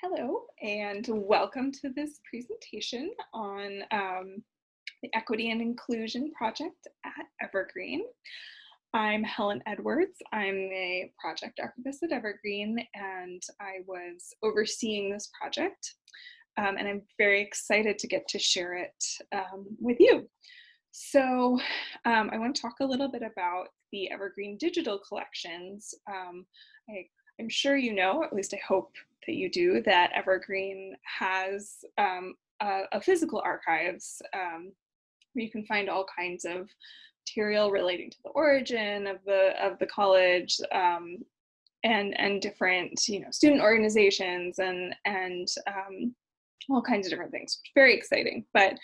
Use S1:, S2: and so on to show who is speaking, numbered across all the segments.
S1: Hello, and welcome to this presentation on the Equity and Inclusion Project at Evergreen. I'm Helen Edwards. I'm a project archivist at Evergreen, and I was overseeing this project, and I'm very excited to get to share it with you. So I want to talk a little bit about the Evergreen digital collections. I'm sure you know, at least I hope that you do, that Evergreen has a physical archives where you can find all kinds of material relating to the origin of the college, and different student organizations and all kinds of different things. Very exciting. But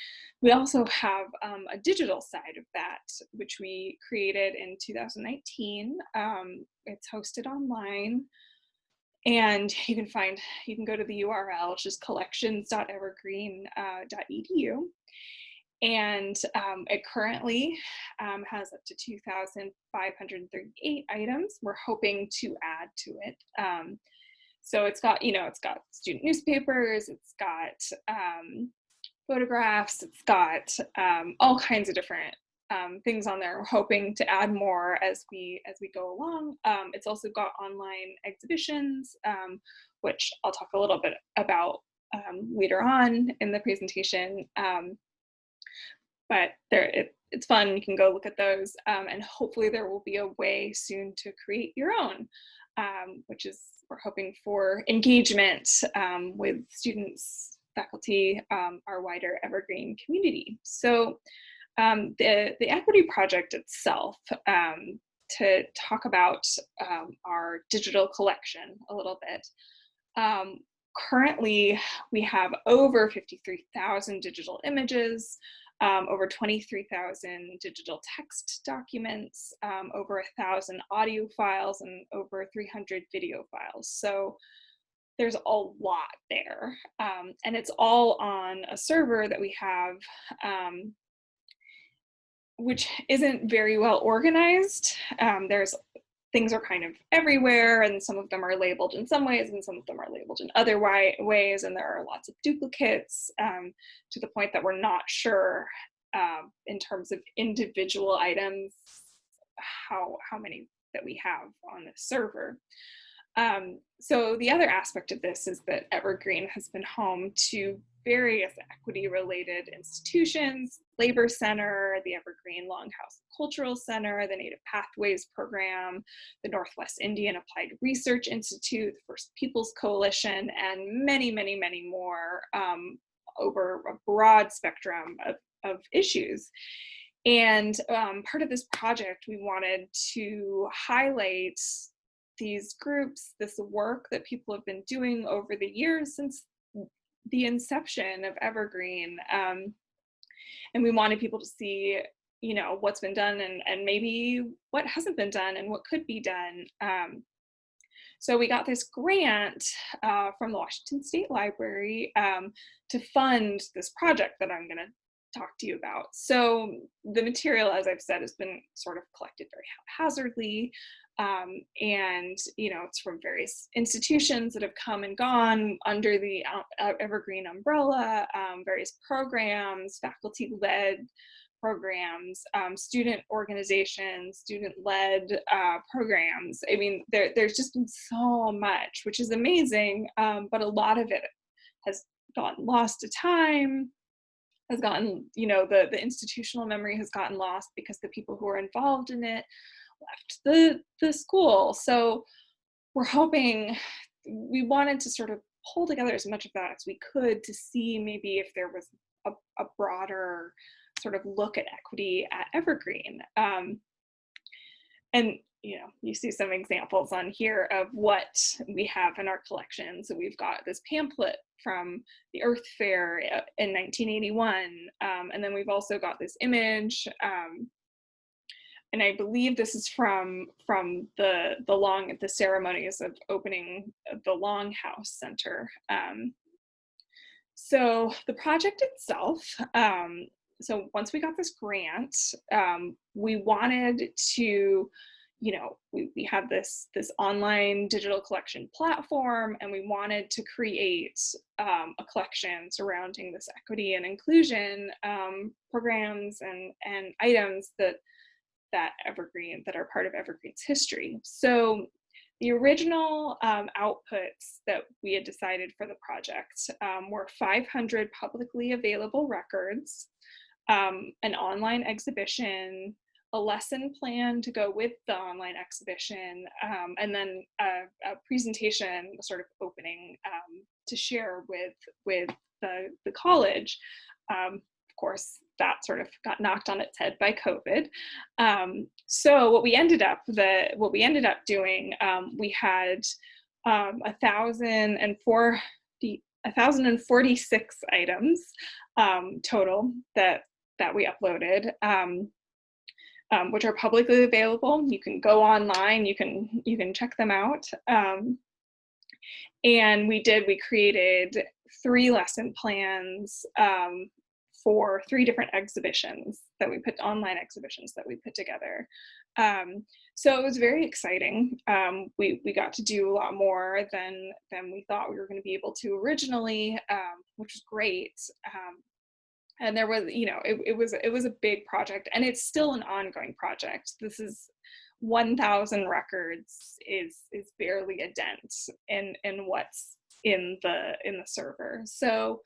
S1: we also have a digital side of that, which we created in 2019. It's hosted online, and you can go to the URL, which is collections.evergreen.edu. And it currently has up to 2,538 items. We're hoping to add to it. So it's got student newspapers, it's got photographs, it's got all kinds of different things on there. We're hoping to add more as we go along. It's also got online exhibitions, which I'll talk a little bit about later on in the presentation. But it's fun. You can go look at those, and hopefully there will be a way soon to create your own, which is, we're hoping for engagement with students, faculty, our wider Evergreen community. So the Equity Project itself, to talk about our digital collection a little bit. Currently, we have over 53,000 digital images, over 23,000 digital text documents, over 1,000 audio files, and over 300 video files. So there's a lot there, and it's all on a server that we have, which isn't very well organized. Things are kind of everywhere, and some of them are labeled in some ways and some of them are labeled in other ways, and there are lots of duplicates, to the point that we're not sure in terms of individual items how many that we have on the server. So the other aspect of this is that Evergreen has been home to various equity-related institutions: Labor Center, the Evergreen Longhouse Cultural Center, the Native Pathways Program, the Northwest Indian Applied Research Institute, the First Peoples Coalition, and many, many, many more, over a broad spectrum of issues. And part of this project, we wanted to highlight these groups, this work that people have been doing over the years since the inception of Evergreen. And we wanted people to see, what's been done and maybe what hasn't been done and what could be done. So we got this grant from the Washington State Library to fund this project that I'm going to talk to you about. So the material, as I've said, has been sort of collected very haphazardly. And it's from various institutions that have come and gone under the Evergreen umbrella, various programs, faculty-led programs, student organizations, student-led programs. I mean, there's just been so much, which is amazing, but a lot of it has gotten lost to time, has gotten, the institutional memory has gotten lost because the people who are involved in it left the school. So we're hoping, we wanted to sort of pull together as much of that as we could to see maybe if there was a broader sort of look at equity at Evergreen. And you see some examples on here of what we have in our collection. So we've got this pamphlet from the Earth Fair in 1981, and then we've also got this image, and I believe this is from the ceremonies of opening the Longhouse Center. So the project itself, so once we got this grant, we wanted to we had this online digital collection platform, and we wanted to create a collection surrounding this equity and inclusion programs and items that are part of Evergreen's history. So the original outputs that we had decided for the project were 500 publicly available records, an online exhibition, a lesson plan to go with the online exhibition, and then a presentation sort of opening to share with the college. Of course, that sort of got knocked on its head by COVID. So what we ended up doing, we had 1,046 items total that we uploaded, which are publicly available. You can go online, you can check them out. And we created 3 lesson plans for 3 different online exhibitions that we put together. So it was very exciting. We got to do a lot more than we thought we were going to be able to originally, which was great. And there was, it was a big project, and it's still an ongoing project. This is 1,000 records is barely a dent in what's in the server. So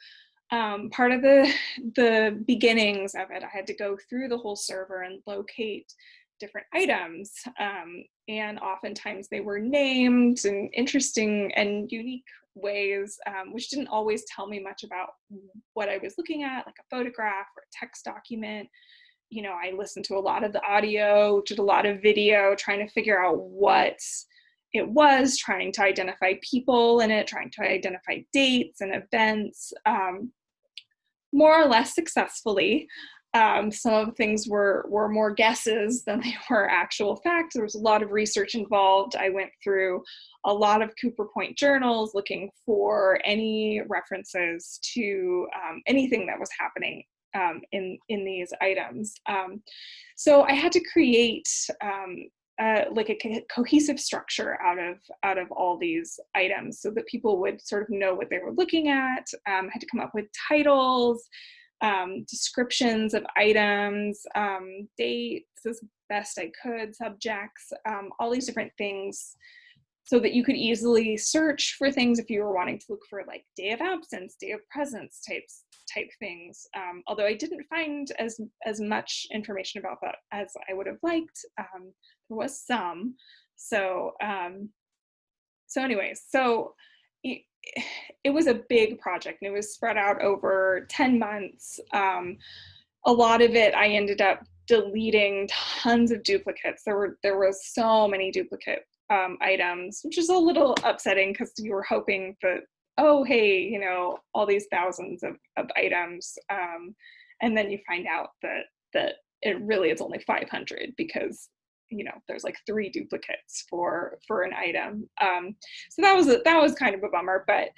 S1: part of the beginnings of it, I had to go through the whole server and locate different items, and oftentimes they were named in interesting and unique ways, which didn't always tell me much about what I was looking at, like a photograph or a text document. I listened to a lot of the audio, did a lot of video, trying to figure out what it was, trying to identify people in it, trying to identify dates and events, more or less successfully. Some of the things were more guesses than they were actual facts. There was a lot of research involved. I went through a lot of Cooper Point journals looking for any references to anything that was happening in these items. So I had to create like a cohesive structure out of all these items so that people would sort of know what they were looking at. I had to come up with titles, descriptions of items, dates as best I could, subjects, all these different things, so that you could easily search for things if you were wanting to look for like day of absence, day of presence type things. Although I didn't find as much information about that as I would have liked. There was some. So anyways, it was a big project, and it was spread out over 10 months. A lot of it I ended up deleting tons of duplicates. There was so many duplicate items, which is a little upsetting because you were hoping that, oh, hey, all these thousands of items, and then you find out that it really is only 500 because there's like 3 duplicates for an item. So that was kind of a bummer, but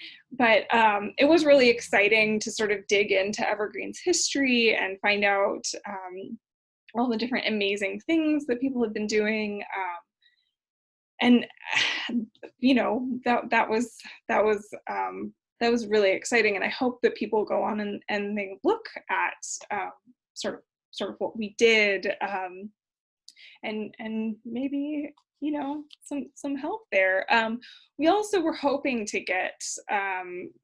S1: it was really exciting to sort of dig into Evergreen's history and find out all the different amazing things that people have been doing. And that was really exciting, and I hope that people go on and they look at sort of what we did, and maybe some help there. We also were hoping to get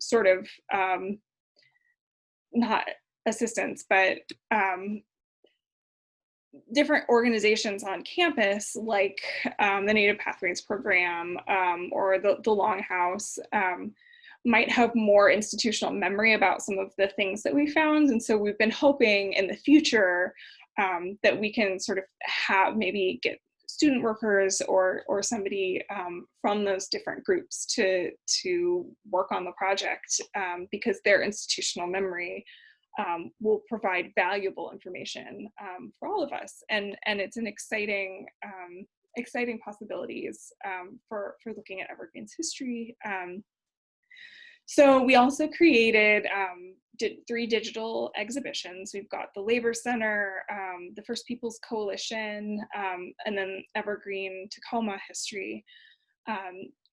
S1: sort of not assistance, but different organizations on campus, like the Native Pathways Program or the Longhouse, might have more institutional memory about some of the things that we found. And so we've been hoping in the future that we can sort of maybe get student workers or somebody from those different groups to work on the project, because their institutional memory will provide valuable information for all of us, and it's an exciting possibilities for looking at Evergreen's history. So we also created did 3 digital exhibitions. We've got the Labor Center, the First Peoples Coalition, and then Evergreen Tacoma history.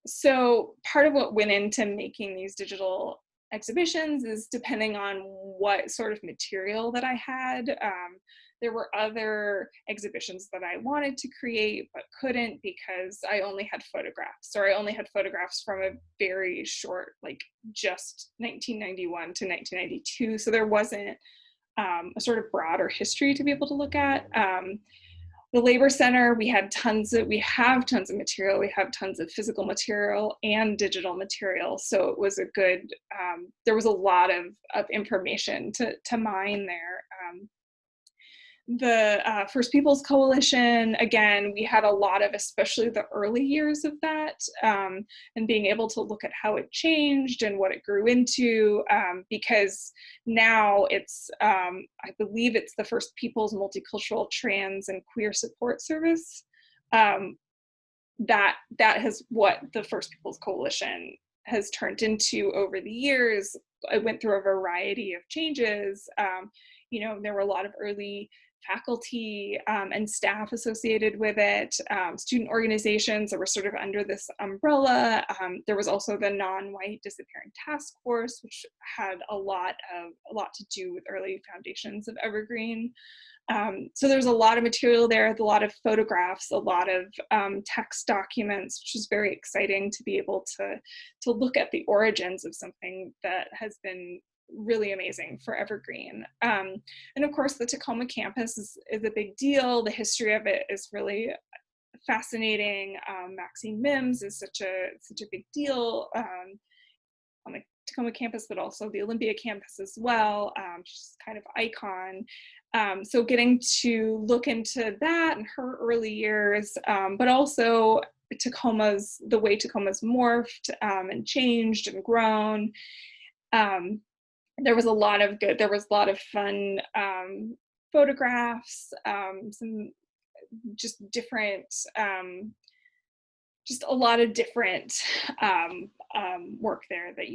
S1: So part of what went into making these digital exhibitions is depending on what sort of material that I had. There were other exhibitions that I wanted to create but couldn't because I only had photographs, or I only had photographs from a very short, like just 1991 to 1992. So there wasn't a sort of broader history to be able to look at. The Labor Center, we have tons of material. We have tons of physical material and digital material. So it was a good, there was a lot of information to mine there. The First Peoples Coalition, again, we had a lot of, especially the early years of that, and being able to look at how it changed and what it grew into, because now it's, I believe it's the First Peoples Multicultural Trans and Queer Support Service. That has what the First Peoples Coalition has turned into over the years. I went through a variety of changes. There were a lot of early faculty and staff associated with it, student organizations that were sort of under this umbrella. There was also the non-white disappearing task force, which had a lot to do with early foundations of Evergreen. So there's a lot of material there, a lot of photographs, a lot of text documents, which is very exciting to be able to look at the origins of something that has been really amazing for Evergreen. And of course, the Tacoma campus is a big deal. The history of it is really fascinating. Maxine Mims is such a big deal on the Tacoma campus, but also the Olympia campus as well. She's kind of icon. So getting to look into that and her early years, but also the way Tacoma's morphed and changed and grown. There was a lot of fun photographs, some just different, just a lot of different work there that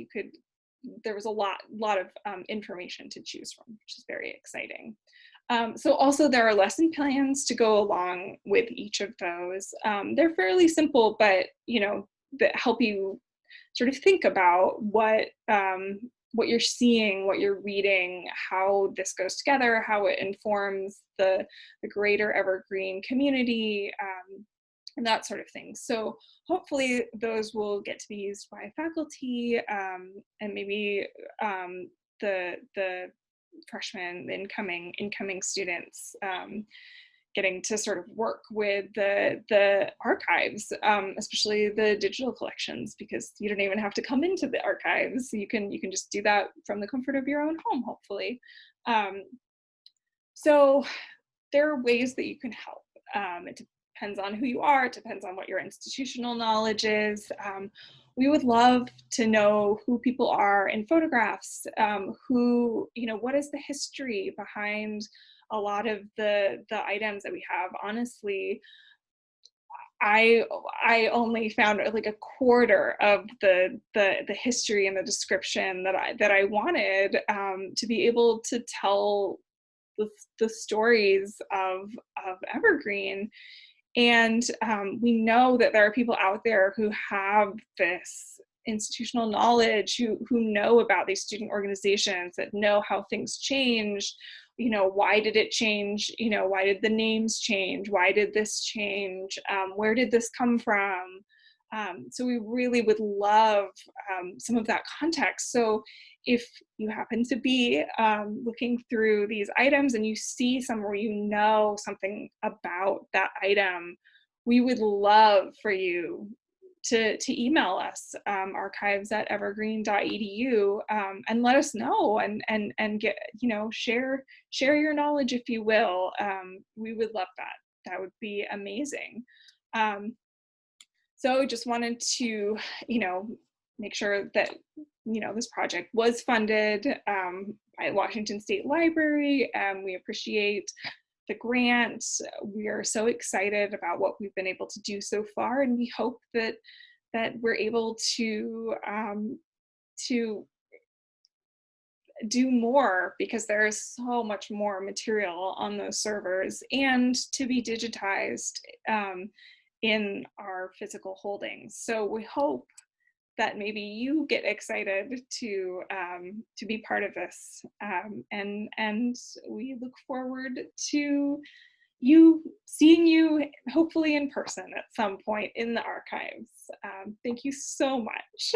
S1: there was a lot of information to choose from, which is very exciting. So also there are lesson plans to go along with each of those. They're fairly simple, but that help you sort of think about what you're seeing, what you're reading, how this goes together, how it informs the greater Evergreen community, and that sort of thing. So hopefully those will get to be used by faculty, and maybe the freshmen, the incoming students, getting to sort of work with the archives, especially the digital collections, because you don't even have to come into the archives. You can just do that from the comfort of your own home, hopefully. So there are ways that you can help. It depends on who you are. It depends on what your institutional knowledge is. We would love to know who people are in photographs, what is the history behind a lot of the items that we have. Honestly, I only found like a quarter of the history and the description that I wanted, to be able to tell the stories of Evergreen. And we know that there are people out there who have this institutional knowledge, who know about these student organizations, that know how things changed. Why did it change? Why did the names change? Why did this change? Where did this come from? So we really would love some of that context. So if you happen to be looking through these items and you see somewhere something about that item, we would love for you to email us, archives@evergreen.edu, and let us know, and get, share your knowledge, if you will. We would love that. That would be amazing. So just wanted to, make sure that, this project was funded by Washington State Library. We appreciate the grant. We are so excited about what we've been able to do so far, and we hope that we're able to do more because there is so much more material on those servers and to be digitized um, in our physical holdings. So we hope that maybe you get excited to be part of this, and we look forward to seeing you hopefully in person at some point in the archives. Thank you so much.